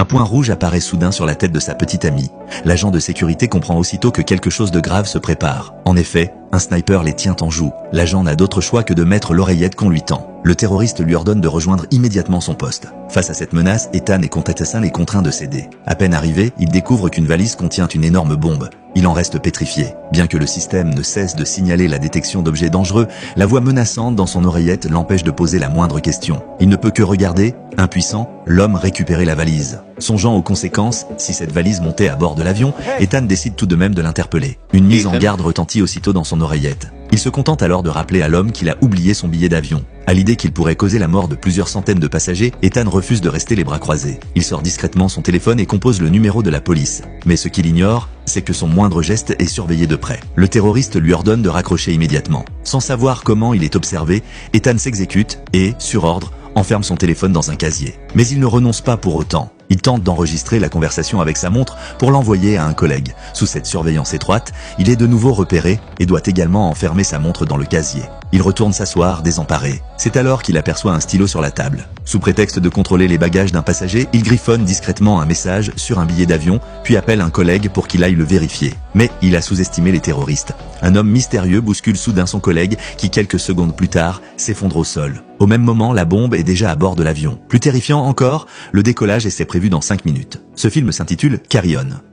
Un point rouge apparaît soudain sur la tête de sa petite amie. L'agent de sécurité comprend aussitôt que quelque chose de grave se prépare. En effet, un sniper les tient en joue. L'agent n'a d'autre choix que de mettre l'oreillette qu'on lui tend. Le terroriste lui ordonne de rejoindre immédiatement son poste. Face à cette menace, Ethan et Comte Tessin est contraint de céder. À peine arrivé, il découvre qu'une valise contient une énorme bombe. Il en reste pétrifié. Bien que le système ne cesse de signaler la détection d'objets dangereux, la voix menaçante dans son oreillette l'empêche de poser la moindre question. Il ne peut que regarder, impuissant, l'homme récupérer la valise. Songeant aux conséquences, si cette valise montait à bord de l'avion, Ethan décide tout de même de l'interpeller. Une mise en garde retentit aussitôt dans son oreillette. Il se contente alors de rappeler à l'homme qu'il a oublié son billet d'avion. À l'idée qu'il pourrait causer la mort de plusieurs centaines de passagers, Ethan refuse de rester les bras croisés. Il sort discrètement son téléphone et compose le numéro de la police. Mais ce qu'il ignore, c'est que son moindre geste est surveillé de près. Le terroriste lui ordonne de raccrocher immédiatement. Sans savoir comment il est observé, Ethan s'exécute et, sur ordre, enferme son téléphone dans un casier. Mais il ne renonce pas pour autant. Il tente d'enregistrer la conversation avec sa montre pour l'envoyer à un collègue. Sous cette surveillance étroite, il est de nouveau repéré et doit également enfermer sa montre dans le casier. Il retourne s'asseoir, désemparé. C'est alors qu'il aperçoit un stylo sur la table. Sous prétexte de contrôler les bagages d'un passager, il griffonne discrètement un message sur un billet d'avion, puis appelle un collègue pour qu'il aille le vérifier. Mais il a sous-estimé les terroristes. Un homme mystérieux bouscule soudain son collègue qui, quelques secondes plus tard, s'effondre au sol. Au même moment, la bombe est déjà à bord de l'avion. Plus terrifiant encore, le décollage est prévu dans 5 minutes. Ce film s'intitule Carry On.